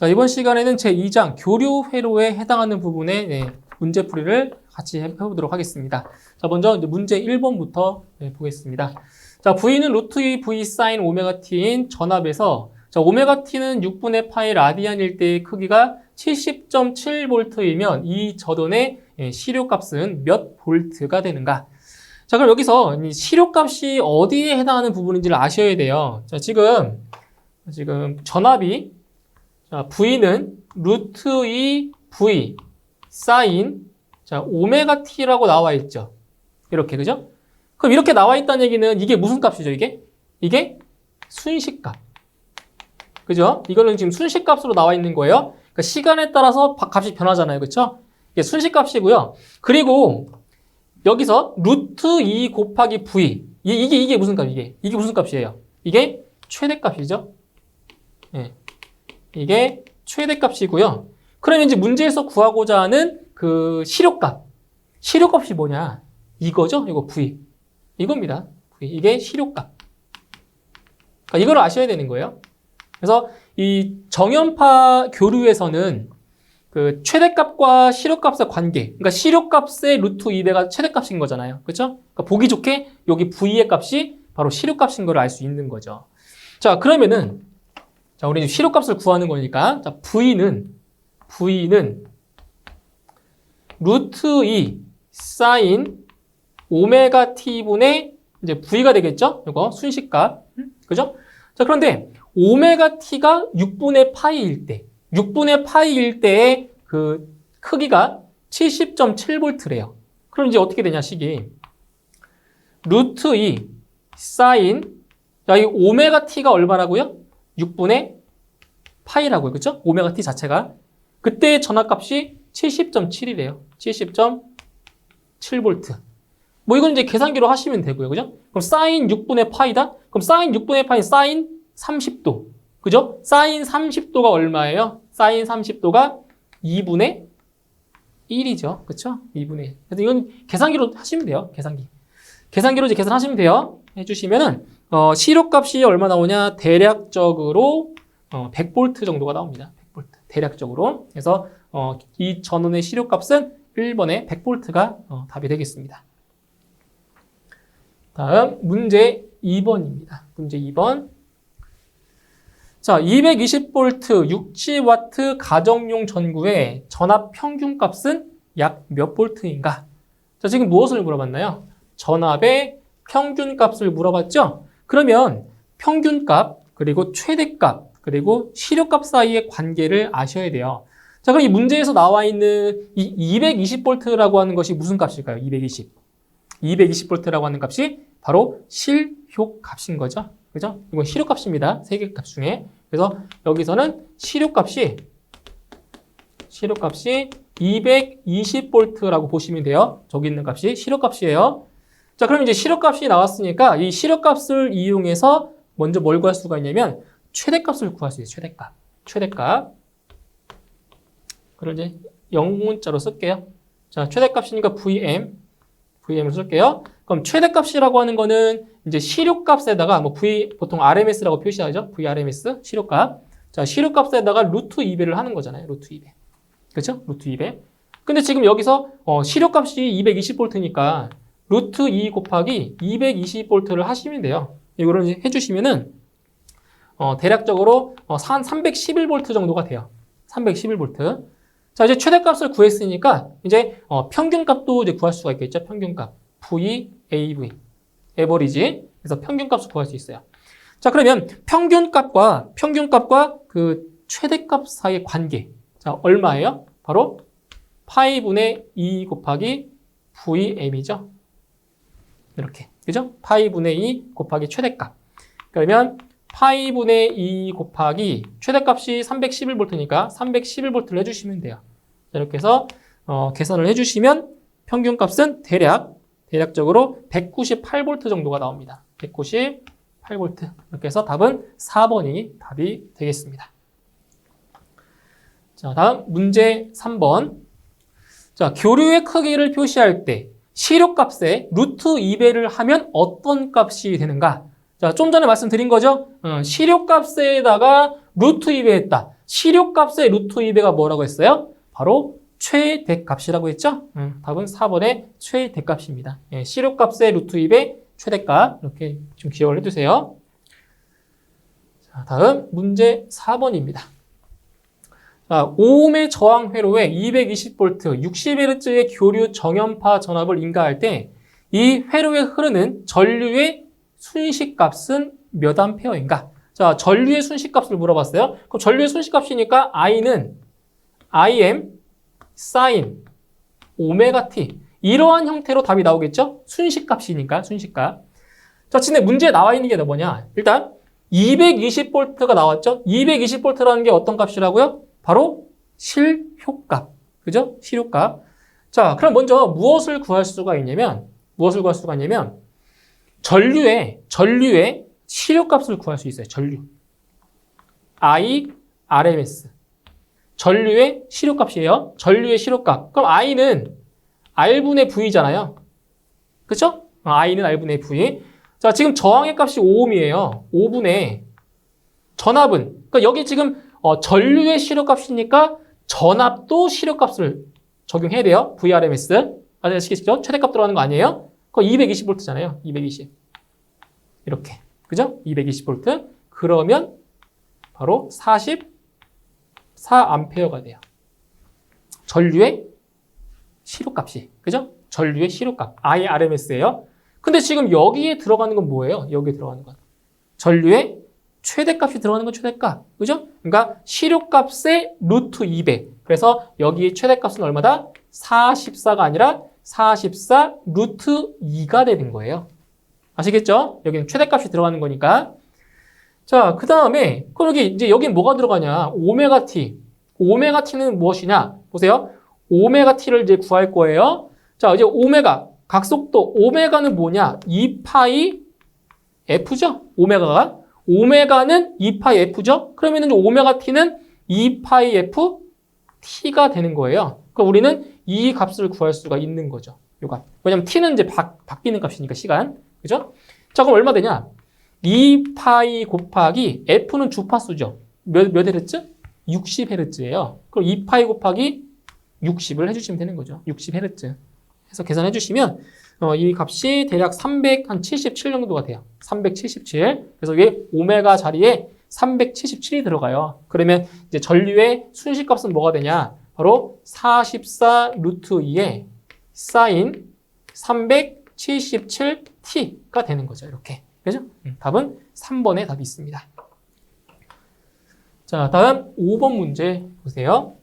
자, 이번 시간에는 제2장 교류 회로에 해당하는 부분의 문제풀이를 같이 해보도록 하겠습니다. 자, 먼저 이제 문제 1번부터 보겠습니다. 자, V는 루트 2 V 사인 오메가 T인 전압에서 자, 오메가 T는 6분의 파이 라디안일 때의 크기가 70.7V이면 이 저돈의 시료값은 몇 볼트가 되는가? 자, 그럼 여기서 이 시료값이 어디에 해당하는 부분인지를 아셔야 돼요. 자, 지금 전압이 자, V는 루트 2 V 사인 자, 오메가 T라고 나와 있죠. 이렇게, 그죠? 그럼 이렇게 나와 있다는 얘기는 이게 무슨 값이죠, 이게? 이게 순식값. 그죠? 이거는 지금 순식값으로 나와 있는 거예요. 그러니까 시간에 따라서 값이 변하잖아요. 그렇죠? 이게 순식값이고요. 그리고 여기서 루트 2 곱하기 V. 이게 무슨 값, 이게 무슨 값이에요? 이게 최대값이죠. 예. 이게 최대값이고요. 그러면 이제 문제에서 구하고자 하는 그 시료값. 시료값이 뭐냐? 이거죠? 이거 V. 이겁니다. V. 이게 시료값. 그러니까 이걸 아셔야 되는 거예요. 그래서 이 정연파 교류에서는 그 최대값과 시료값의 관계, 그러니까 시료값의 루트 2배가 최대값인 거잖아요. 그렇죠? 그러니까 보기 좋게 여기 V의 값이 바로 시료값인 걸 알 수 있는 거죠. 자, 그러면은 자, 우리 시료값을 구하는 거니까 자, V는 루트 2 사인 오메가 T분의 이제 V가 되겠죠? 이거 순식값. 그죠? 자, 그런데 오메가 T가 6분의 파이일 때, 6분의 파이일 때의 그 크기가 70.7V래요. 그럼 이제 어떻게 되냐, 식이. 루트 2 사인, 자, 이 오메가 T가 얼마라고요? 6분의 파이라고요. 그죠? 오메가 T 자체가. 그때의 전압값이 70.7이래요. 70.7V. 뭐 이건 이제 계산기로 하시면 되고요. 그죠? 그럼 사인 6분의 파이다? 그럼 사인 6분의 파이 사인 30도. 그죠? 사인 30도가 얼마예요? 사인 30도가 2분의 1이죠. 그쵸? 2분의 1. 그래서 이건 계산기로 하시면 돼요. 계산기로 이제 계산하시면 돼요. 해주시면은, 시료값이 얼마 나오냐? 대략적으로, 100V 정도가 나옵니다. 100V. 대략적으로. 그래서, 이 전원의 시료값은 1번에 100V가 답이 되겠습니다. 다음, 문제 2번입니다. 문제 2번. 자, 220V 60W 가정용 전구의 전압 평균값은 약 몇 볼트인가? 자, 지금 무엇을 물어봤나요? 전압의 평균값을 물어봤죠? 그러면 평균값, 그리고 최대값, 그리고 시료값 사이의 관계를 아셔야 돼요. 자, 그럼 이 문제에서 나와 있는 이 220V라고 하는 것이 무슨 값일까요? 220V라고 하는 값이 바로 실효값인 거죠. 그죠? 이건 시료값입니다. 세 개 값 중에. 그래서 여기서는 시료값이 220V라고 보시면 돼요. 저기 있는 값이 시료값이에요. 자, 그럼 이제 시료값이 나왔으니까 이 시료값을 이용해서 먼저 뭘 구할 수가 있냐면 최대값을 구할 수 있어요. 최대값. 그걸 이제 영문자로 쓸게요. 자, 최대값이니까 VM을 쓸게요. 그럼 최대값이라고 하는 거는 이제 시료값에다가 뭐 보통 RMS라고 표시하죠. VRMS 시료값. 자, 시료값에다가 루트 2배를 하는 거잖아요. 루트 2배. 그렇죠? 루트 2배. 근데 지금 여기서 시료값이 220V니까 루트 2 곱하기 220V를 하시면 돼요. 이거를 이제 해주시면은 대략적으로 한 311V 정도가 돼요. 311V. 자, 이제 최대값을 구했으니까 이제 평균값도 이제 구할 수가 있겠죠. 평균값. VAV. 에버리지. 그래서 평균값을 구할 수 있어요. 자, 그러면 평균값과 그 최대값 사이의 관계. 자, 얼마예요? 바로 파이분의 2 곱하기 VM이죠. 이렇게. 그죠? 파이분의 2 곱하기 최대값. 그러면 파이분의 2 곱하기 최대값이 311V니까 311V를 해주시면 돼요. 자, 이렇게 해서 계산을 해주시면 평균값은 대략적으로 198V 정도가 나옵니다. 198V. 이렇게 해서 답은 4번이 답이 되겠습니다. 자, 다음 문제 3번. 자, 교류의 크기를 표시할 때 시료값에 루트 2배를 하면 어떤 값이 되는가? 자, 좀 전에 말씀드린 거죠? 시료값에다가 루트 2배 했다. 시료값의 루트 2배가 뭐라고 했어요? 바로 최대값이라고 했죠? 답은 4번의 최대값입니다. 예, 시료값의 루트 2배 최대값 이렇게 좀 기억을 해두세요. 자, 다음 문제 4번입니다. 자, 5ohm의 저항 회로에 220V, 60Hz의 교류 정연파 전압을 인가할 때 이 회로에 흐르는 전류의 순식값은 몇 암페어인가? 자, 전류의 순식값을 물어봤어요. 그럼 전류의 순식값이니까 I는 Im sin 오메가 t 이러한 형태로 답이 나오겠죠? 순식값이니까 순식값. 자, 근데 문제에 나와 있는 게 뭐냐? 일단 220V가 나왔죠? 220V라는 게 어떤 값이라고요? 바로 실효값. 그죠? 실효값. 자, 그럼 먼저 무엇을 구할 수가 있냐면 전류의 실효값을 구할 수 있어요. 전류. I, RMS. 전류의 실효값이에요. 전류의 실효값. 그럼 I는 R분의 V잖아요. 그쵸? I는 R분의 V. 자, 지금 저항의 값이 5ohm이에요. 5분의 전압은. 그러니까 여기 지금 전류의 실효값이니까 전압도 실효값을 적용해야 돼요. VRMS. 아시겠죠? 최대값 들어가는 거 아니에요? 그거 220V잖아요. 220. 이렇게. 그죠? 220V. 그러면 바로 44A가 돼요. 전류의 실효값이. 그죠? 전류의 실효값. IRMS예요. 근데 지금 여기에 들어가는 건 뭐예요? 여기에 들어가는 건. 전류의 최대값이 들어가는 건 최대값. 그죠? 그러니까 실효값의 루트 2배. 그래서 여기에 최대값은 얼마다? 44가 아니라 44 루트 2가 되는 거예요. 아시겠죠? 여기는 최대값이 들어가는 거니까. 자, 그 다음에, 그럼 여긴 뭐가 들어가냐? 오메가 t. 오메가 t는 무엇이냐? 보세요. 오메가 t를 이제 구할 거예요. 자, 이제 오메가, 각속도, 오메가는 뭐냐? 2파이 f죠? 오메가는 2파이 f죠? 그러면 이제 오메가 t는 2파이 f t가 되는 거예요. 그럼 우리는 이 값을 구할 수가 있는 거죠. 요 값. 왜냐면 t는 이제 바뀌는 값이니까 시간. 그죠? 자, 그럼 얼마 되냐? 2파이 곱하기 f는 주파수죠. 몇 헤르츠? 60Hz예요. 그럼 2파이 곱하기 60을 해주시면 되는 거죠. 60Hz. 해서 계산해 주시면 이 값이 대략 377 정도가 돼요. 377. 그래서 이게 오메가 자리에 377이 들어가요. 그러면 이제 전류의 순식값은 뭐가 되냐? 바로 44 루트 2에 사인 377t가 되는 거죠. 이렇게. 그죠? 답은 3번에 답이 있습니다. 자, 다음 5번 문제 보세요.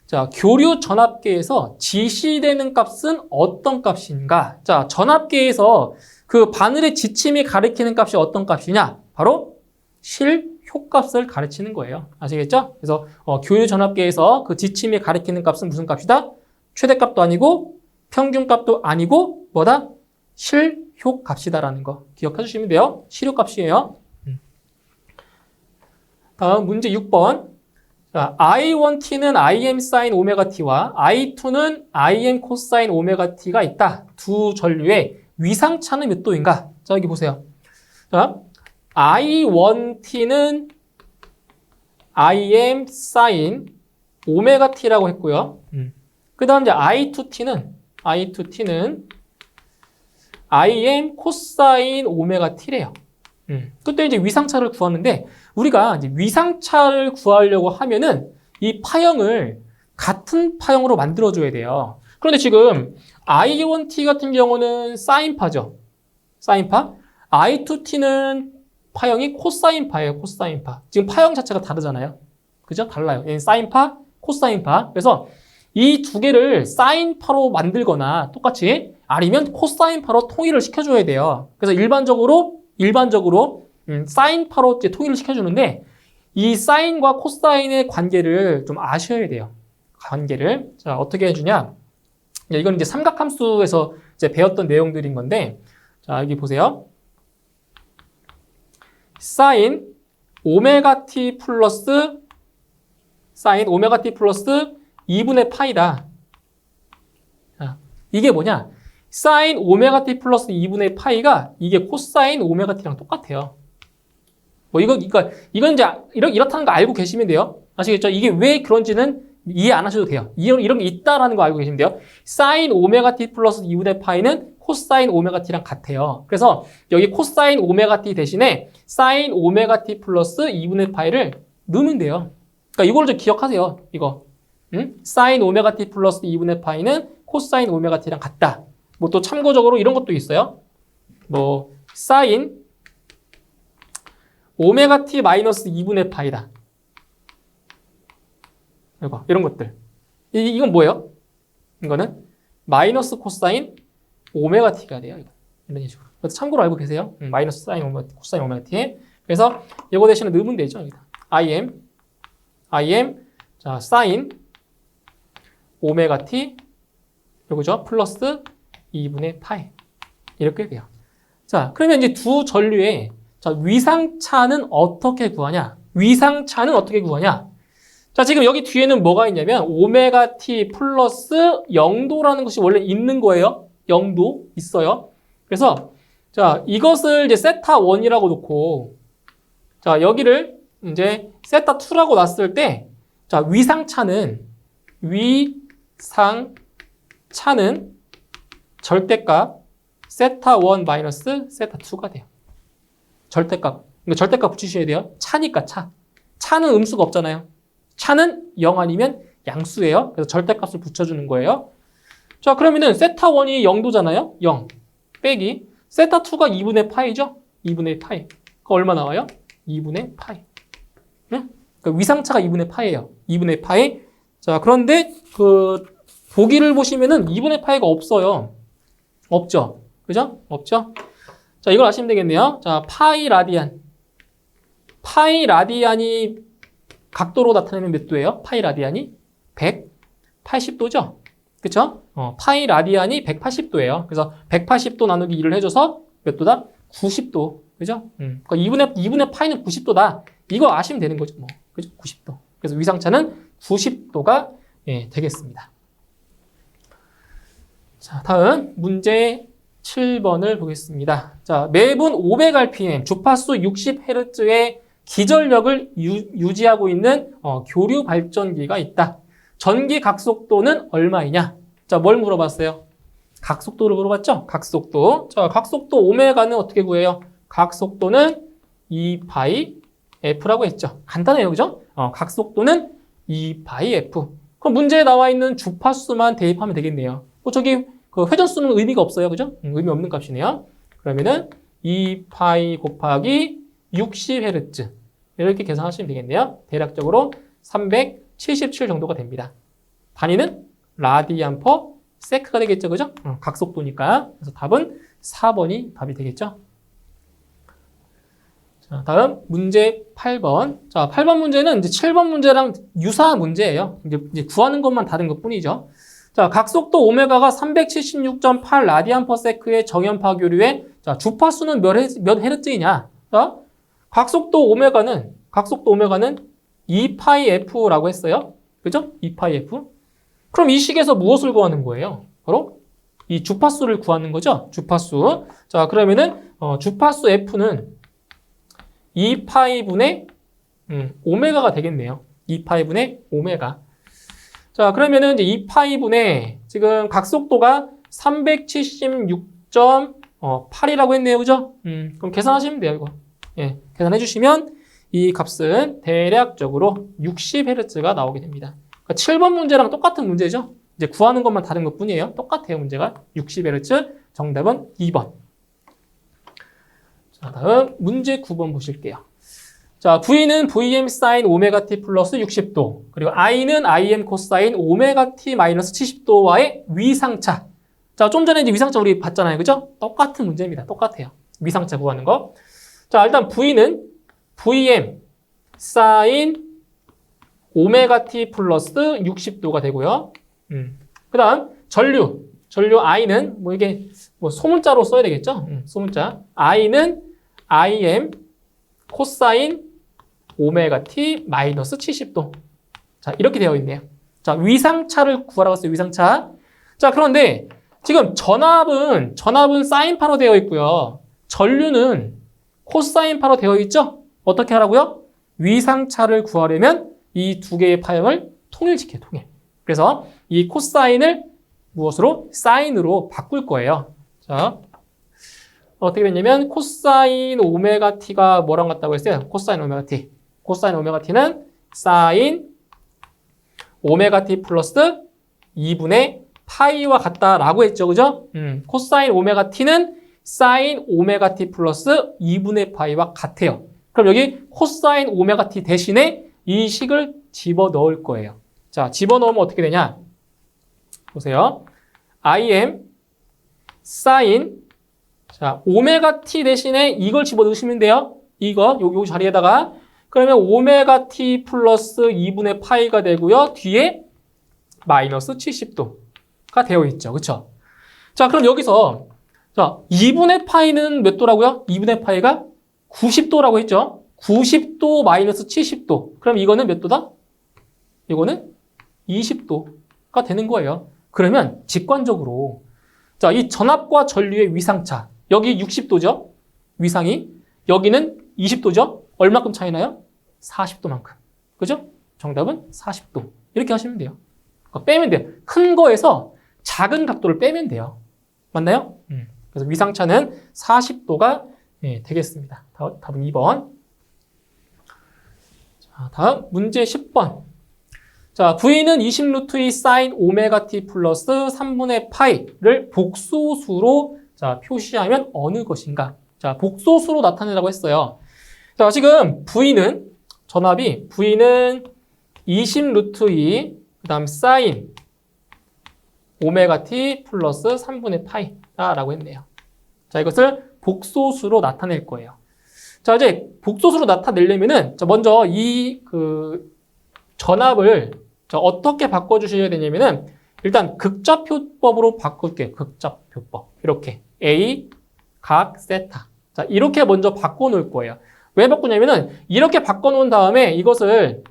자, 교류 전압계에서 지시되는 값은 어떤 값인가? 자, 전압계에서 그 바늘의 지침이 가리키는 값이 어떤 값이냐? 바로 실효값을 가르치는 거예요. 아시겠죠? 그래서 교류 전압계에서 그 지침이 가리키는 값은 무슨 값이다? 최대값도 아니고 평균값도 아니고 뭐다? 실효값이다라는 거 기억해 주시면 돼요. 실효값이에요. 다음 문제 6번. 자, I1t는 Im sin 오메가 t와 I2는 Im 코사인 오메가 t가 있다. 두 전류의 위상차는 몇 도인가? 자, 여기 보세요. 자, I1t는 Im sin 오메가 t라고 했고요. 그 다음 이제 I2t는 Im 코사인 오메가 t래요. 그때 이제 위상차를 구하는데 우리가 이제 위상차를 구하려고 하면은 이 파형을 같은 파형으로 만들어줘야 돼요. 그런데 지금 I1t 같은 경우는 사인파죠. 사인파. I2t는 파형이 코사인파예요. 코사인파. 지금 파형 자체가 다르잖아요. 그죠? 달라요. 얘는 사인파, 코사인파. 그래서 이 두 개를 사인파로 만들거나 똑같이 아니면 코사인파로 통일을 시켜줘야 돼요. 그래서 일반적으로 사인파로 이제 통일을 시켜주는데 이 사인과 코사인의 관계를 좀 아셔야 돼요. 관계를. 자, 어떻게 해주냐? 이건 이제 삼각함수에서 이제 배웠던 내용들인 건데, 자, 여기 보세요. 사인 오메가 t 플러스 2분의 파이다. 자, 이게 뭐냐? 사인 오메가 t 플러스 2분의 파이가 이게 코사인 오메가 t랑 똑같아요. 뭐 이건 이제 이렇다는 거 알고 계시면 돼요. 아시겠죠? 이게 왜 그런지는 이해 안 하셔도 돼요. 이런 게 있다라는 거 알고 계시면 돼요. 사인 오메가 t 플러스 2분의 파이는 코사인 오메가 t랑 같아요. 그래서 여기 코사인 오메가 t 대신에 사인 오메가 t 플러스 2분의 파이를 넣으면 돼요. 그러니까 이걸 좀 기억하세요. 이거. 사인 오메가 t 플러스 2분의 파이는 코사인 오메가 t랑 같다. 뭐 또 참고적으로 이런 것도 있어요. 뭐 사인 오메가 t 마이너스 2분의 파이다. 이거 이런 것들. 이건 뭐예요? 이거는 마이너스 코사인 오메가 t가 돼요. 이거. 이런 식으로. 그래서 참고로 알고 계세요. 마이너스 사인 오메가 t, 코사인 오메가 t. 그래서 이거 대신에 넣으면 되죠. 여기다. im 자 사인 오메가 t 요거죠. 플러스 2분의 파이. 이렇게 돼요. 자, 그러면 이제 두 전류의 자, 위상차는 어떻게 구하냐? 위상차는 어떻게 구하냐? 자, 지금 여기 뒤에는 뭐가 있냐면 오메가 t 플러스 0도라는 것이 원래 있는 거예요. 0도 있어요. 그래서 자, 이것을 이제 세타 1이라고 놓고 자, 여기를 이제 세타 2라고 놨을 때 자, 위상차는 절대값 세타 1 마이너스 세타 2가 돼요. 절대값. 이거 절대값 붙이셔야 돼요. 차니까 차. 차는 음수가 없잖아요. 차는 0 아니면 양수예요. 그래서 절대값을 붙여주는 거예요. 자, 그러면은 세타 1이 0도잖아요. 0 빼기 세타 2가 2분의 파이죠. 2분의 파이. 그 얼마 나와요? 2분의 파이. 네? 그러니까 위상차가 2분의 파이예요. 2분의 파이. 자, 그런데 그 보기를 보시면은 2분의 파이가 없어요. 없죠. 그죠? 없죠? 자, 이걸 아시면 되겠네요. 자, 파이 라디안. 파이 라디안이 각도로 나타내면 몇 도예요? 파이 라디안이 180도죠? 그쵸? 파이 라디안이 180도예요. 그래서 180도 나누기 2를 해줘서 몇 도다? 90도. 그죠? 그러니까 2분의 파이는 90도다. 이거 아시면 되는 거죠. 뭐. 그죠? 90도. 그래서 위상차는 90도가 예, 되겠습니다. 자, 다음 문제 7번을 보겠습니다. 자, 매분 500rpm 주파수 60Hz의 기전력을 유지하고 있는 교류 발전기가 있다. 전기 각속도는 얼마이냐? 자, 뭘 물어봤어요? 각속도를 물어봤죠? 각속도. 자, 각속도 오메가는 어떻게 구해요? 각속도는 2파이 F라고 했죠. 간단해요. 그죠? 각속도는 2파이 F. 그럼 문제에 나와 있는 주파수만 대입하면 되겠네요. 저기 그 회전수는 의미가 없어요. 그죠? 의미 없는 값이네요. 그러면은 2파이 곱하기 60Hz. 이렇게 계산하시면 되겠네요. 대략적으로 377 정도가 됩니다. 단위는 라디안 퍼 세크가 되겠죠. 그죠? 각속도니까. 그래서 답은 4번이 답이 되겠죠. 자, 다음 문제 8번. 자, 8번 문제는 이제 7번 문제랑 유사한 문제예요. 이제 구하는 것만 다른 것 뿐이죠. 자, 각속도 오메가가 376.8 라디안 퍼 세크의 정연파 교류에 자, 주파수는 몇 헤르츠이냐? 자, 각속도 오메가는 2파이 F라고 했어요. 그죠? 2파이 F. 그럼 이 식에서 무엇을 구하는 거예요? 바로 이 주파수를 구하는 거죠. 주파수. 자, 그러면은 주파수 F는 2파이분의 오메가가 되겠네요. 2파이분의 오메가. 자, 그러면은 이제 2파이분의 지금 각속도가 376.8이라고 했네요. 그죠? 그럼 계산하시면 돼요, 이거. 예, 계산해 주시면 이 값은 대략적으로 60Hz가 나오게 됩니다. 그러니까 7번 문제랑 똑같은 문제죠? 이제 구하는 것만 다른 것 뿐이에요. 똑같아요, 문제가. 60Hz. 정답은 2번. 자, 다음 문제 9번 보실게요. 자, V는 Vm sin 오메가 t 플러스 60도, 그리고 I는 Im 코사인 오메가 t 마이너스 70도와의 위상차. 자, 좀 전에 이제 위상차 우리 봤잖아요. 그죠? 똑같은 문제입니다. 똑같아요. 위상차 구하는 거. 자, 일단 V는 Vm sin 오메가 t 플러스 60도가 되고요. 그 다음 전류 I는 뭐 이게 뭐 소문자로 써야 되겠죠? 소문자. I는 Im 코사인 오메가 t 마이너스 70도. 자, 이렇게 되어 있네요. 자, 위상차를 구하라고 했어요. 위상차. 자, 그런데 지금 전압은 사인파로 되어 있고요. 전류는 코사인파로 되어 있죠? 어떻게 하라고요? 위상차를 구하려면 이 두 개의 파형을 통일시켜요, 통일. 그래서 이 코사인을 무엇으로? 사인으로 바꿀 거예요. 자, 어떻게 됐냐면 코사인 오메가 t가 뭐랑 같다고 했어요? 코사인 오메가 t. 코사인 오메가 t는 사인 오메가 t 플러스 2분의 파이와 같다라고 했죠. 그죠? 코사인 오메가 t는 사인 오메가 t 플러스 2분의 파이와 같아요. 그럼 여기 코사인 오메가 t 대신에 이 식을 집어넣을 거예요. 자, 집어넣으면 어떻게 되냐? 보세요. im 사인 자, 오메가 t 대신에 이걸 집어넣으시면 돼요. 이거 요 자리에다가 그러면 오메가 t 플러스 2분의 파이가 되고요. 뒤에 마이너스 70도가 되어 있죠. 그렇죠? 자, 그럼 여기서 자, 2분의 파이는 몇 도라고요? 2분의 파이가 90도라고 했죠. 90도 마이너스 70도. 그럼 이거는 몇 도다? 이거는 20도가 되는 거예요. 그러면 직관적으로 자, 이 전압과 전류의 위상차. 여기 60도죠? 위상이. 여기는 20도죠? 얼마큼 차이나요? 40도만큼. 그죠? 정답은 40도. 이렇게 하시면 돼요. 빼면 돼요. 큰 거에서 작은 각도를 빼면 돼요. 맞나요? 그래서 위상차는 40도가 되겠습니다. 답은 2번. 자, 다음 문제 10번. 자, V는 20루트2 사인 오메가 t 플러스 3분의 파이를 복소수로 자, 표시하면 어느 것인가? 자, 복소수로 나타내라고 했어요. 자, 지금 V는 전압이 V는 20루트2 그다음 사인 오메가 t 플러스 3분의 파이다라고 했네요. 자, 이것을 복소수로 나타낼 거예요. 자, 이제 복소수로 나타내려면은 자, 먼저 이 전압을 자, 어떻게 바꿔주셔야 되냐면은 일단 극좌표법으로 바꿀게요. 극좌표법. 이렇게 A 각 세타. 자, 이렇게 먼저 바꿔놓을 거예요. 왜 바꾸냐면은 이렇게 바꿔놓은 다음에 이것을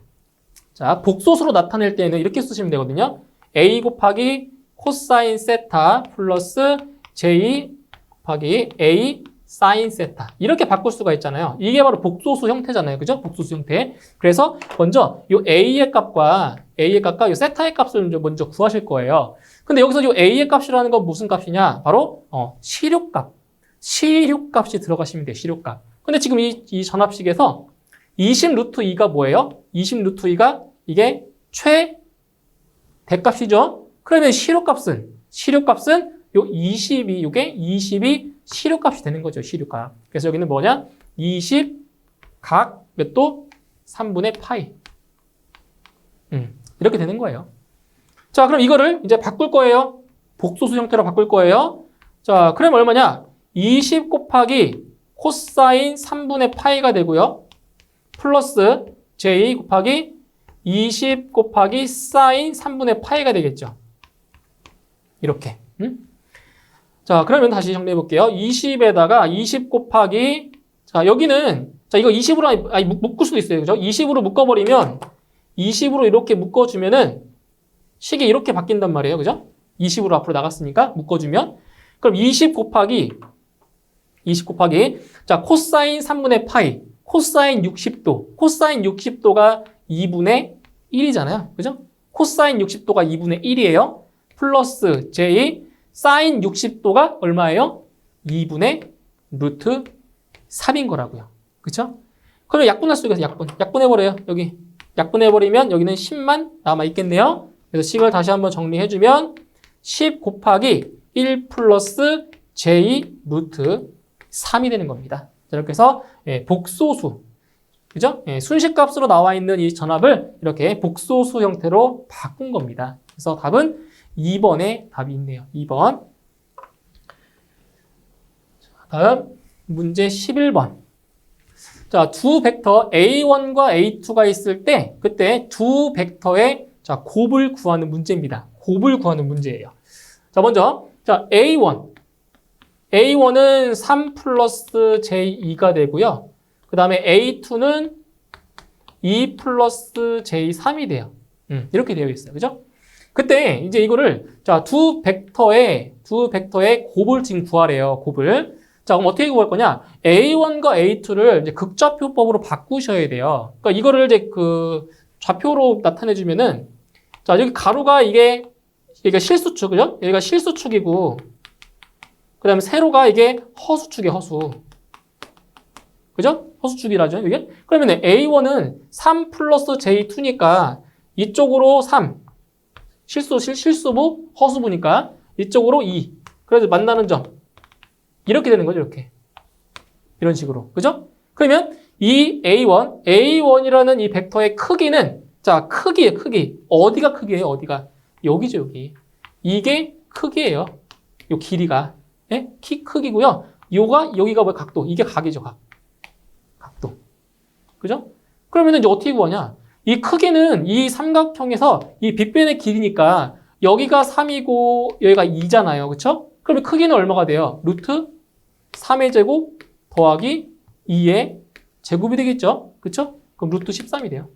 자, 복소수로 나타낼 때는 이렇게 쓰시면 되거든요. A 곱하기 코사인 세타 플러스 J 곱하기 A 사인 세타. 이렇게 바꿀 수가 있잖아요. 이게 바로 복소수 형태잖아요. 그죠? 복소수 형태. 그래서 먼저 이 A의 값과 이 세타의 값을 먼저 구하실 거예요. 근데 여기서 이 A의 값이라는 건 무슨 값이냐? 바로 시료값. 시료값이 들어가시면 돼요. 시료값. 근데 지금 이 전압식에서 20루트2가 뭐예요? 20루트2가 이게 최대값이죠? 그러면 시료값은 요 20이 이게 20이 시료값이 되는 거죠. 시료값. 그래서 여기는 뭐냐? 20 각 몇 도? 3분의 파이. 이렇게 되는 거예요. 자, 그럼 이거를 이제 바꿀 거예요. 복소수 형태로 바꿀 거예요. 자, 그러면 얼마냐? 20 곱하기 코사인 3분의 파이가 되고요. 플러스 J 곱하기 20 곱하기 사인 3분의 파이가 되겠죠. 이렇게. 자, 그러면 다시 정리해 볼게요. 20에다가 20 곱하기 자, 여기는 자, 이거 20으로 묶을 수도 있어요. 그죠? 20으로 묶어버리면 20으로 이렇게 묶어주면은 식이 이렇게 바뀐단 말이에요. 그죠? 20으로 앞으로 나갔으니까 묶어주면 그럼 20 곱하기 자, 코사인 3분의 파이 코사인 60도 코사인 60도가 2분의 1이잖아요. 그죠? 코사인 60도가 2분의 1이에요. 플러스 J 사인 60도가 얼마예요? 2분의 루트 3인 거라고요. 그쵸? 그러면 약분할 수가 있어요. 약분해버려요. 여기. 약분해버리면 여기는 10만 남아있겠네요. 그래서 식을 다시 한번 정리해주면 10 곱하기 1 플러스 J 루트 3이 되는 겁니다. 이렇게 해서 복소수. 그죠? 순식값으로 나와 있는 이 전압을 이렇게 복소수 형태로 바꾼 겁니다. 그래서 답은 2번에 답이 있네요. 2번. 다음 문제 11번. 자, 두 벡터 A1과 A2가 있을 때 그때 두 벡터의 자, 곱을 구하는 문제입니다. 곱을 구하는 문제예요. 자, 먼저 자, A1은 3 플러스 J2가 되고요. 그 다음에 A2는 2 플러스 J3이 돼요. 이렇게 되어 있어요. 그죠? 그때 이제 이거를 자, 두 벡터의 곱을 지금 구하래요. 곱을. 자, 그럼 어떻게 구할 거냐? A1과 A2를 이제 극좌표법으로 바꾸셔야 돼요. 그러니까 이거를 이제 좌표로 나타내주면은, 자, 여기 가로가 여기가 실수축, 그죠? 여기가 실수축이고, 그 다음에 세로가 이게 허수축이에요, 허수. 그죠? 허수축이라죠, 이게? 그러면 A1은 3 플러스 J2니까 이쪽으로 3. 실수부, 허수부니까 이쪽으로 2. 그래서 만나는 점. 이렇게 되는 거죠, 이렇게. 이런 식으로. 그죠? 그러면 이 A1이라는 이 벡터의 크기는, 자, 크기예요, 크기. 어디가 크기예요, 어디가? 여기죠, 여기. 이게 크기예요. 요 길이가. 예? 키 크기고요. 여기가 뭐 각도. 이게 각이죠, 각. 각도. 그죠? 그러면 이제 어떻게 구하냐? 이 크기는 이 삼각형에서 이 빗변의 길이니까 여기가 3이고 여기가 2잖아요. 그쵸? 그러면 크기는 얼마가 돼요? 루트 3의 제곱 더하기 2의 제곱이 되겠죠? 그쵸? 그럼 루트 13이 돼요.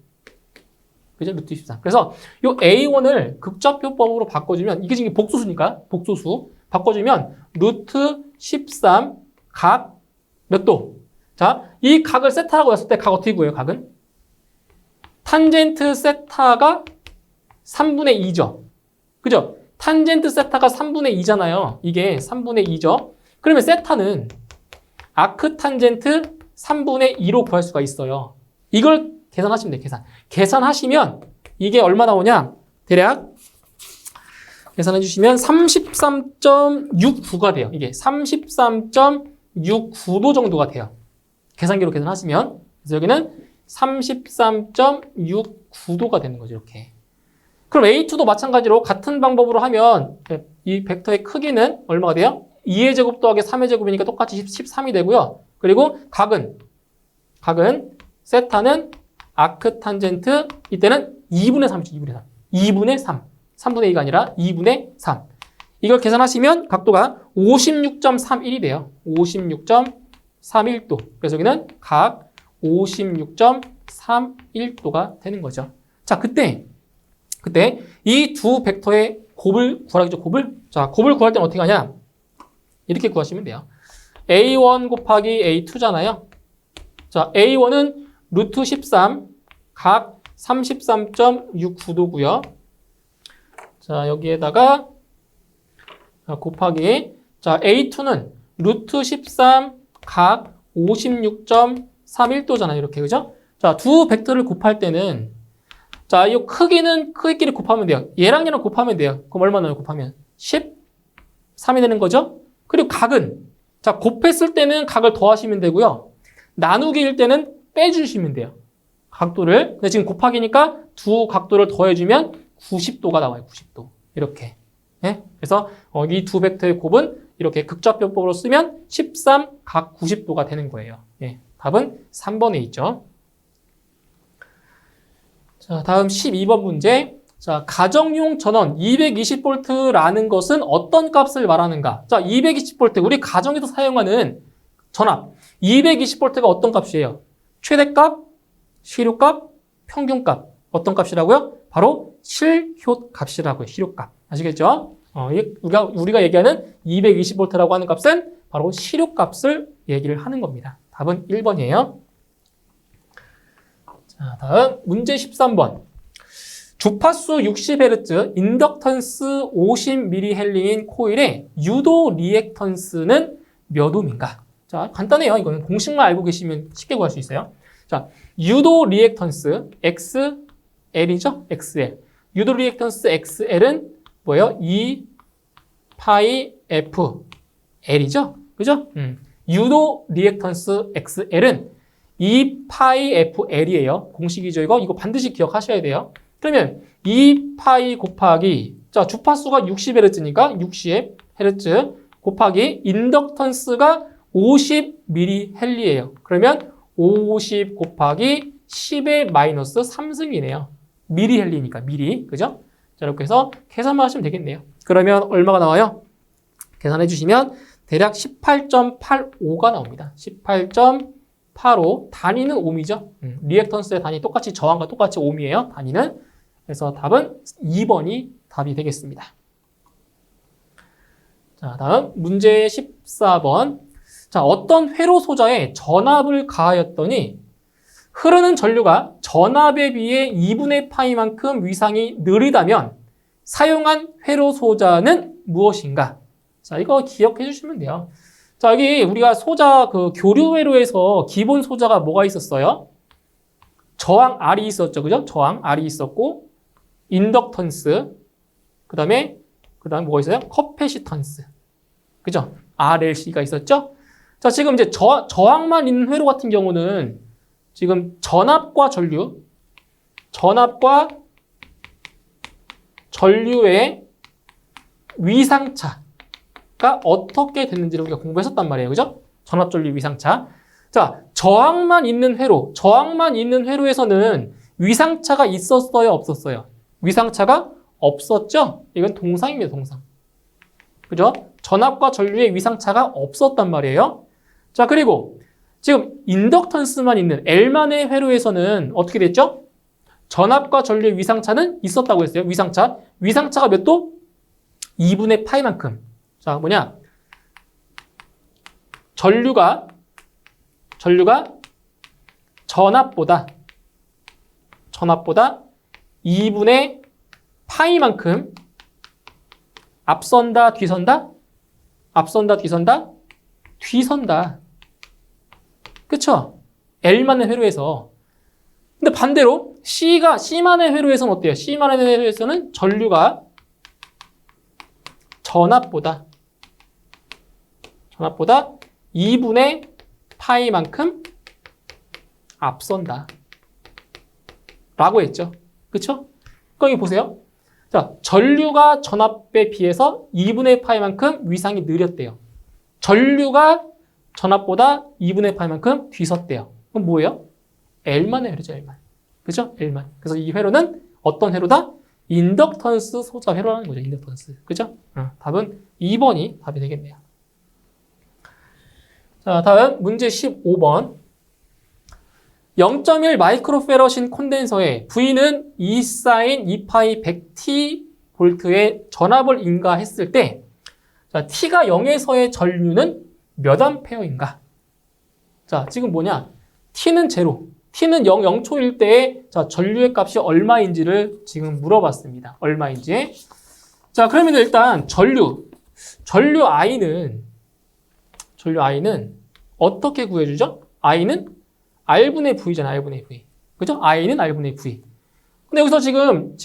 그죠? 루트 13. 그래서 이 A1을 극좌표법으로 바꿔주면, 이게 지금 복소수니까, 복소수. 바꿔주면 루트 13 각 몇 도? 자, 이 각을 세타라고 했을 때 각 어떻게 구해요, 각은? 탄젠트 세타가 3분의 2죠. 그죠? 탄젠트 세타가 3분의 2잖아요. 이게 3분의 2죠. 그러면 세타는 아크 탄젠트 3분의 2로 구할 수가 있어요. 이걸 계산하시면 돼요, 계산. 계산하시면 이게 얼마 나오냐? 대략 계산해 주시면 33.69가 돼요. 이게 33.69도 정도가 돼요. 계산기로 계산하시면. 그래서 여기는 33.69도가 되는 거죠, 이렇게. 그럼 A2도 마찬가지로 같은 방법으로 하면 이 벡터의 크기는 얼마가 돼요? 2의 제곱 더하기 3의 제곱이니까 똑같이 13이 되고요. 그리고 각은 세타는 아크 탄젠트, 이때는 2분의 3이죠, 2분의 3. 2분의 3. 3분의 2가 아니라 2분의 3. 이걸 계산하시면 각도가 56.31이 돼요. 56.31도. 그래서 여기는 각 56.31도가 되는 거죠. 자, 그때 이 두 벡터의 곱을 구하겠죠, 곱을. 자, 곱을 구할 때는 어떻게 하냐? 이렇게 구하시면 돼요. A1 곱하기 A2잖아요. 자, A1은 루트 13, 각 33.69도고요. 자, 여기에다가 곱하기, 자, A2는 루트 13, 각 56.31도잖아요. 이렇게, 그죠? 자, 두 벡터를 곱할 때는, 자, 이 크기는 크기끼리 곱하면 돼요. 얘랑 얘랑 곱하면 돼요. 그럼 얼마 나요, 곱하면? 13이 되는 거죠? 그리고 각은, 자, 곱했을 때는 각을 더하시면 되고요. 나누기일 때는 빼주시면 돼요. 각도를. 근데 지금 곱하기니까 두 각도를 더해주면 90도가 나와요. 90도. 이렇게. 예? 그래서 이 두 벡터의 곱은 이렇게 극좌표법으로 쓰면 13 각 90도가 되는 거예요. 예. 답은 3번에 있죠. 자, 다음 12번 문제. 자, 가정용 전원 220V라는 것은 어떤 값을 말하는가? 자, 220V. 우리 가정에서 사용하는 전압. 220V가 어떤 값이에요? 최대값, 실효값, 평균값. 어떤 값이라고요? 바로 실효값이라고요. 실효값. 아시겠죠? 우리가 얘기하는 220V라고 하는 값은 바로 실효값을 얘기를 하는 겁니다. 답은 1번이에요. 자, 다음 문제 13번. 주파수 60Hz, 인덕턴스 50mH인 코일의 유도 리액턴스는 몇 옴인가? 자, 간단해요. 이거는 공식만 알고 계시면 쉽게 구할 수 있어요. 자, 유도 리액턴스 XL이죠? XL. 유도 리액턴스 XL은 뭐예요? 2파이 FL이죠? 그죠? 유도 리액턴스 XL은 2파이 FL이에요. 공식이죠, 이거? 이거 반드시 기억하셔야 돼요. 그러면 2파이 곱하기, 자, 주파수가 60Hz니까 60Hz 곱하기 인덕턴스가 50mH이에요. 그러면 50 곱하기 10의 마이너스 3승이네요. mH니까, 미리. 그죠? 자, 이렇게 해서 계산만 하시면 되겠네요. 그러면 얼마가 나와요? 계산해 주시면 대략 18.85가 나옵니다. 18.85. 단위는 옴이죠. 리액턴스의 단위 똑같이 저항과 똑같이 옴이에요. 단위는. 그래서 답은 2번이 답이 되겠습니다. 자, 다음 문제 14번. 자, 어떤 회로 소자에 전압을 가하였더니 흐르는 전류가 전압에 비해 2분의 파이만큼 위상이 느리다면 사용한 회로 소자는 무엇인가? 자, 이거 기억해 주시면 돼요. 자, 여기 우리가 소자 그 교류 회로에서 기본 소자가 뭐가 있었어요? 저항 R이 있었죠. 그죠? 저항 R이 있었고 인덕턴스 그다음에 뭐가 있어요? 커패시턴스. 그죠? RLC가 있었죠? 자, 지금 이제 저항만 있는 회로 같은 경우는 지금 전압과 전류의 위상차가 어떻게 됐는지를 우리가 공부했었단 말이에요. 그죠? 전압 전류 위상차. 자, 저항만 있는 회로에서는 위상차가 있었어요, 없었어요? 위상차가 없었죠? 이건 동상입니다, 동상. 그죠? 전압과 전류의 위상차가 없었단 말이에요. 자, 그리고 지금 인덕턴스만 있는 L만의 회로에서는 어떻게 됐죠? 전압과 전류의 위상차는 있었다고 했어요. 위상차가 몇 도? 2분의 파이만큼. 자, 뭐냐? 전류가 전압보다 2분의 파이만큼 앞선다, 뒤선다? 뒤선다. 그쵸? L만의 회로에서. 근데 반대로 C만의 회로에서는 어때요? C만의 회로에서는 전류가 전압보다 2분의 파이만큼 앞선다. 라고 했죠. 그쵸? 그럼 여기 보세요. 자, 전류가 전압에 비해서 2분의 파이만큼 위상이 느렸대요. 전류가 전압보다 2분의 파이만큼 뒤섰대요. 그럼 뭐예요? L만의 회로죠, L만. 그죠? L만. 그래서 이 회로는 어떤 회로다? 인덕턴스 소자 회로라는 거죠, 인덕턴스. 그죠? 답은 2번이 답이 되겠네요. 자, 다음 문제 15번. 0.1 마이크로페럿인 콘덴서에 V는 2사인 2파이 100T 볼트의 전압을 인가했을 때 자, T가 0에서의 전류는 몇 암페어인가? 자, 지금 뭐냐? T는 제로. T는 0초일 때의 자, 전류의 값이 얼마인지를 지금 물어봤습니다. 얼마인지. 자, 그러면 일단 전류 I는 어떻게 구해주죠? I는 R분의 V잖아요. R분의 V. 그죠? I는 R분의 V. 근데 여기서 지금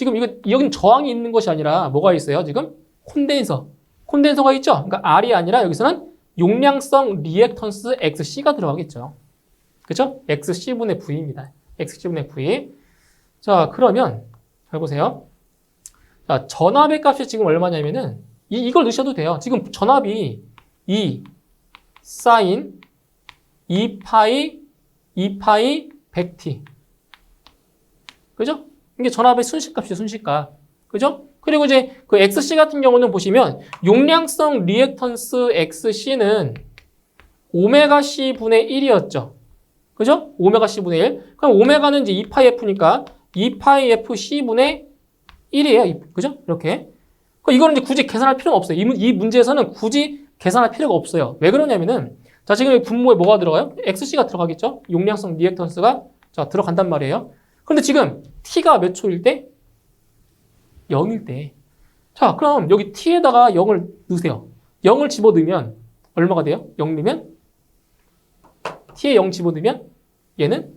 여긴 저항이 있는 것이 아니라 뭐가 있어요? 지금 콘덴서가 있죠? 그러니까 R이 아니라 여기서는 용량성 리액턴스 XC가 들어가겠죠. 그죠? XC분의 V입니다. XC분의 V. 자, 그러면 잘 보세요. 자, 전압의 값이 지금 얼마냐면은 이걸 넣으셔도 돼요. 지금 전압이 2 사인 2파이 100T. 그죠? 이게 전압의 순식값이죠, 순식값. 그죠? 그리고 이제 그 XC 같은 경우는 보시면 용량성 리액턴스 XC는 오메가 C 분의 1이었죠. 그죠? 오메가 C 분의 1. 그럼 오메가는 이제 2파이 F니까 2파이 FC 분의 1이에요. 그죠? 이렇게. 이거는 이제 굳이 계산할 필요가 없어요. 이 문제에서는 굳이 계산할 필요가 없어요. 왜 그러냐면은 자, 지금 여기 분모에 뭐가 들어가요? XC가 들어가겠죠? 용량성 리액턴스가 자, 들어간단 말이에요. 그런데 지금 T가 몇 초일 때? 0일 때. 자, 그럼 여기 T에다가 0을 넣으세요. 0을 집어넣으면 얼마가 돼요? 0 넣으면? T에 0 집어넣으면 얘는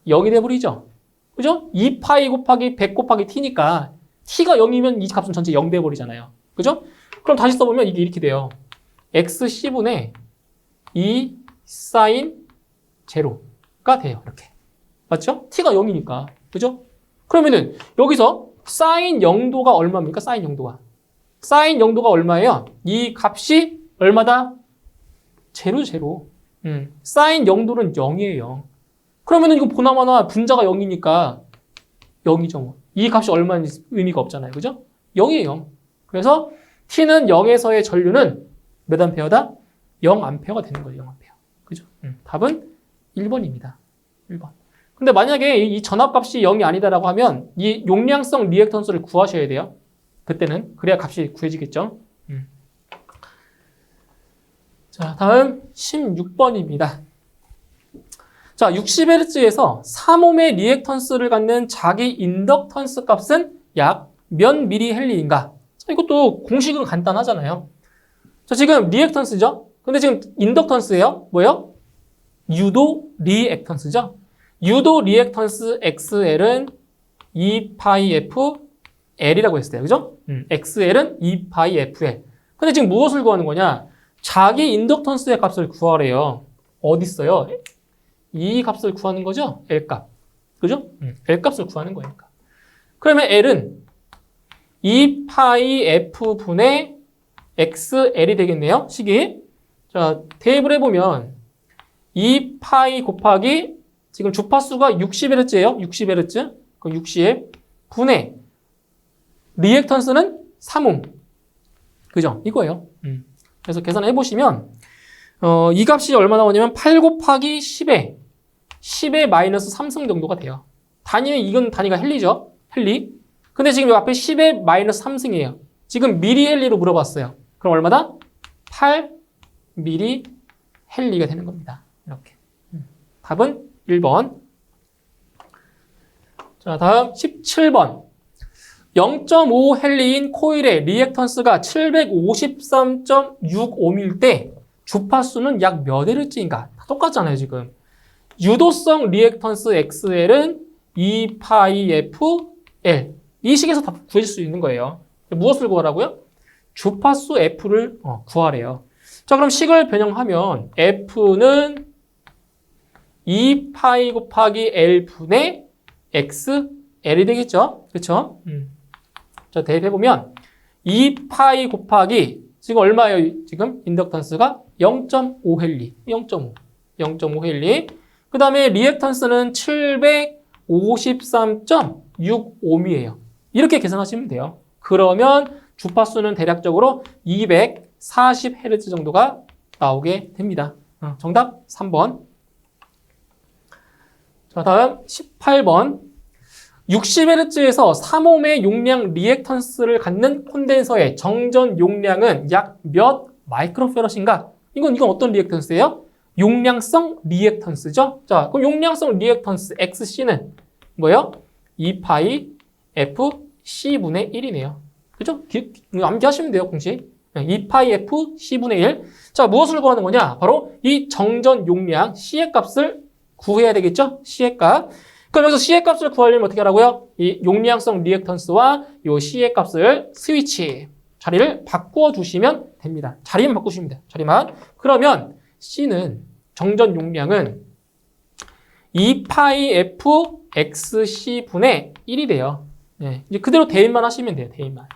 0이 돼버리죠. 그죠? 2파이 곱하기 100 곱하기 T니까 T가 0이면 이 값은 전체 0 돼버리잖아요. 그죠? 그럼 다시 써보면 이게 이렇게 돼요. XC분의 2 사인 제로가 돼요. 이렇게. 맞죠? T가 0이니까. 그죠? 그러면은 여기서 사인 0도가 얼마입니까? 사인 0도가. 사인 0도가 얼마예요? 이 값이 얼마다? 제로. 사인 0도는 0이에요. 그러면은 이거 보나마나 분자가 0이니까 0이죠. 뭐. 이 값이 얼마인지 의미가 없잖아요. 그죠? 0이에요, 0. 그래서 T는 0에서의 전류는 몇 암페어다? 0암페어가 되는 거예요. 0암페어. 그죠? 답은 1번입니다. 1번. 근데 만약에 이 전압값이 0이 아니다라고 하면 이 용량성 리액턴스를 구하셔야 돼요. 그때는. 그래야 값이 구해지겠죠. 자, 다음 16번입니다. 자, 60Hz에서 3옴의 리액턴스를 갖는 자기 인덕턴스 값은 약 몇 mH인가? 자, 이것도 공식은 간단하잖아요. 자, 지금 리액턴스죠? 근데 지금 인덕턴스예요. 뭐예요? 유도 리액턴스죠? 유도 리액턴스 XL은 2πf L이라고 했어요. 그죠? XL은 2πfL. 근데 지금 무엇을 구하는 거냐? 자기 인덕턴스의 값을 구하래요. 어디 있어요? 이 값을 구하는 거죠? L 값. 그죠? L 값을 구하는 거예요. 그러면 L은 2πf 분의 XL이 되겠네요. 식이. 자, 대입을 해보면 2π 곱하기 지금 주파수가 60Hz예요. 60Hz. 그럼 60 분의 리액턴스는 3옴. 그죠? 이거예요. 그래서 계산해 보시면 이 값이 얼마 나오냐면 8 곱하기 10의 마이너스 3승 정도가 돼요. 단위는 이건 단위가 헨리죠. 헨리. 근데 지금 이 앞에 10의 마이너스 3승이에요. 지금 미리 헨리로 물어봤어요. 그럼 얼마다? 8 미리 헨리가 되는 겁니다. 이렇게. 답은 1번. 자, 다음 17번. 0.5 헨리인 코일의 리액턴스가 753.6옴일 때 주파수는 약 몇 헤르츠인가? 똑같잖아요, 지금. 유도성 리액턴스 XL은 2πfL. 이 식에서 다 구해질 수 있는 거예요. 무엇을 구하라고요? 주파수 F를 구하래요. 자, 그럼 식을 변형하면 F는 2π 곱하기 L 분의 XL이 되겠죠? 그렇죠? 자, 대입해보면 2π 곱하기 지금 얼마예요? 지금 인덕턴스가 0.5 헨리. 0.5 헨리. 그 다음에 리액턴스는 753.6옴이에요. 이렇게 계산하시면 돼요. 그러면 주파수는 대략적으로 240Hz 정도가 나오게 됩니다. 정답 3번. 자, 다음 18번. 60Hz에서 3옴의 용량 리액턴스를 갖는 콘덴서의 정전 용량은 약 몇 마이크로페럿인가? 이건 어떤 리액턴스예요? 용량성 리액턴스죠? 자, 그럼 용량성 리액턴스 XC는 뭐예요? 2π FC분의 1이네요. 그죠? 암기하시면 돼요, 공식. 2π FC분의 1. 자, 무엇을 구하는 거냐? 바로 이 정전 용량 C의 값을 구해야 되겠죠? C의 값. 그럼 여기서 C의 값을 구하려면 어떻게 하라고요? 이 용량성 리액턴스와 이 C의 값을 스위치, 자리를 바꾸어 주시면 됩니다. 자리만 바꾸시면 돼요. 자리만. 그러면 C는 정전 용량은 2πf XC분의 1이 돼요. 네, 이제 그대로 대입만 하시면 돼요. 대입만.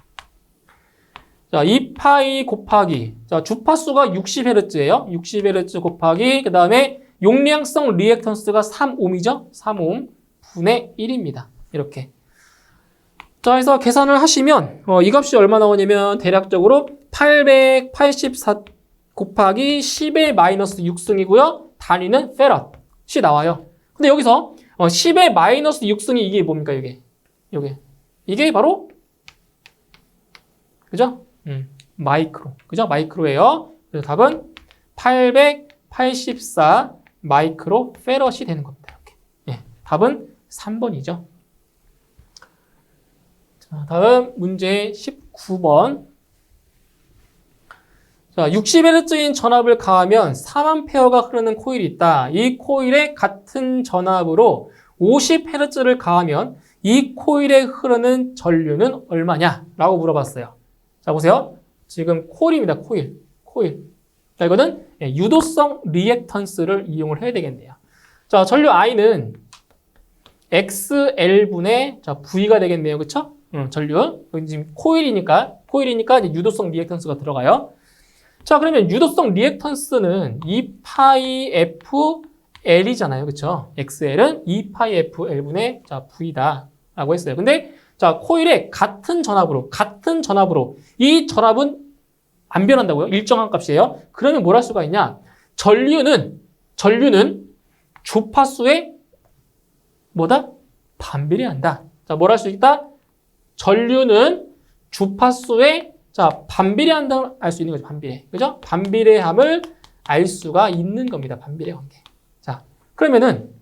자, 2π 곱하기, 자, 주파수가 60Hz예요. 60Hz 곱하기, 그 다음에 용량성 리액턴스가 3옴이죠. 3옴 분의 1입니다. 이렇게. 자, 그래서 계산을 하시면 이 값이 얼마 나오냐면 대략적으로 884 곱하기 10의 마이너스 6승이고요. 단위는 페럿이 나와요. 근데 여기서 10의 마이너스 6승이 이게 뭡니까? 이게 바로 그죠? 마이크로. 그죠? 마이크로예요. 그래서 답은 884 마이크로 페럿이 되는 겁니다. 이렇게. 예, 답은 3번이죠. 자, 다음 문제 19번. 자, 60Hz인 전압을 가하면 4만페어가 흐르는 코일이 있다. 이 코일에 같은 전압으로 50Hz를 가하면 이 코일에 흐르는 전류는 얼마냐? 라고 물어봤어요. 자, 보세요. 지금 코일입니다. 코일. 자, 이거는 유도성 리액턴스를 이용을 해야 되겠네요. 자, 전류 I는 XL분의 V가 되겠네요. 그쵸? 전류. 지금 코일이니까 이제 유도성 리액턴스가 들어가요. 자, 그러면 유도성 리액턴스는 2πfL이잖아요. 그쵸? XL은 2πfL분의 V다. 라고 했어요. 근데, 자, 코일에 같은 전압으로, 이 전압은 안 변한다고요? 일정한 값이에요. 그러면 뭘 할 수가 있냐? 전류는 주파수에 뭐다? 반비례한다. 자, 뭘 할 수 있다? 전류는 주파수에 반비례한다 알 수 있는 거죠. 반비례. 그죠? 반비례함을 알 수가 있는 겁니다. 반비례 관계. 자, 그러면은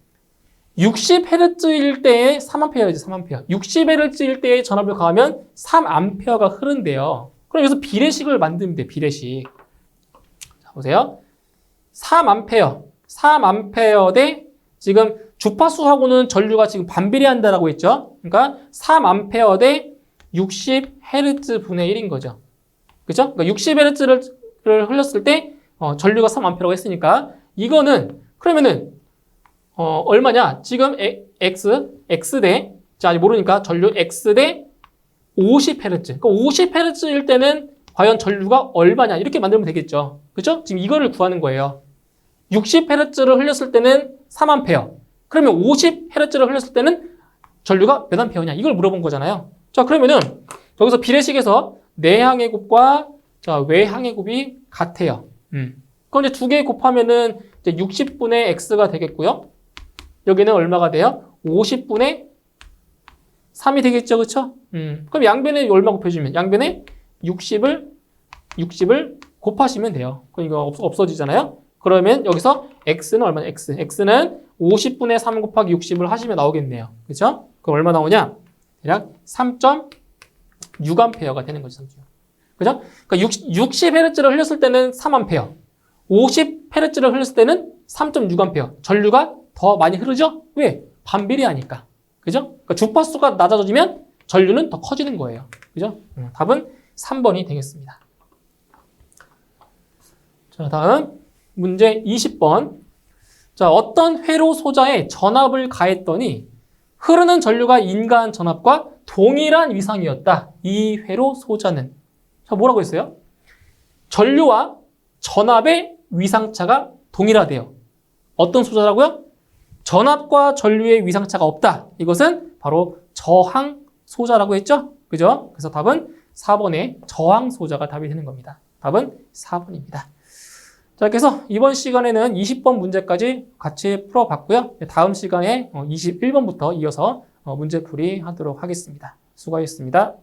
60Hz일 때에 3A이지 3A. 60Hz일 때에 전압을 가하면 3A가 흐른대요. 그럼 여기서 비례식을 만들면 돼. 비례식. 자, 보세요. 3A 대 지금 주파수하고는 전류가 지금 반비례한다라고 했죠. 그러니까 3A 대 60Hz 분의 1인 거죠. 그죠? 그러니까 60Hz를 흘렸을 때 전류가 3A라고 했으니까 이거는 그러면은 얼마냐? 지금 X 대, 자, 아직 모르니까 전류 X 대 50Hz. 그러니까 50Hz일 때는 과연 전류가 얼마냐? 이렇게 만들면 되겠죠. 그죠? 지금 이거를 구하는 거예요. 60Hz를 흘렸을 때는 3A. 그러면 50Hz를 흘렸을 때는 전류가 몇 A냐? 이걸 물어본 거잖아요. 자, 그러면은 여기서 비례식에서 내항의 곱과 자, 외항의 곱이 같아요. 그럼 이제 두 개 곱하면은 이제 60분의 X가 되겠고요. 여기는 얼마가 돼요? 50분의 3이 되겠죠, 그쵸? 그럼 양변에 얼마 곱해주면 양변에 60을 곱하시면 돼요. 그럼 이거 없어지잖아요. 그러면 여기서 X는 얼마냐? X는 50분의 3 곱하기 60을 하시면 나오겠네요. 그쵸? 그럼 얼마 나오냐? 대략 3.6A가 되는 거죠. 3.6. 그죠? 그러니까 60Hz를 흘렸을 때는 3A, 50Hz를 흘렸을 때는 3.6A. 전류가 더 많이 흐르죠? 왜? 반비례하니까. 그죠? 그러니까 주파수가 낮아지면 전류는 더 커지는 거예요. 그죠? 답은 3번이 되겠습니다. 자, 다음 문제 20번. 자, 어떤 회로 소자에 전압을 가했더니 흐르는 전류가 인가한 전압과 동일한 위상이었다. 이 회로 소자는. 자, 뭐라고 했어요? 전류와 전압의 위상차가 동일하대요. 어떤 소자라고요? 전압과 전류의 위상차가 없다. 이것은 바로 저항 소자라고 했죠? 그죠? 그래서 답은 4번의 저항 소자가 답이 되는 겁니다. 답은 4번입니다. 자, 그래서 이번 시간에는 20번 문제까지 같이 풀어봤고요. 다음 시간에 21번부터 이어서 문제풀이 하도록 하겠습니다. 수고하셨습니다.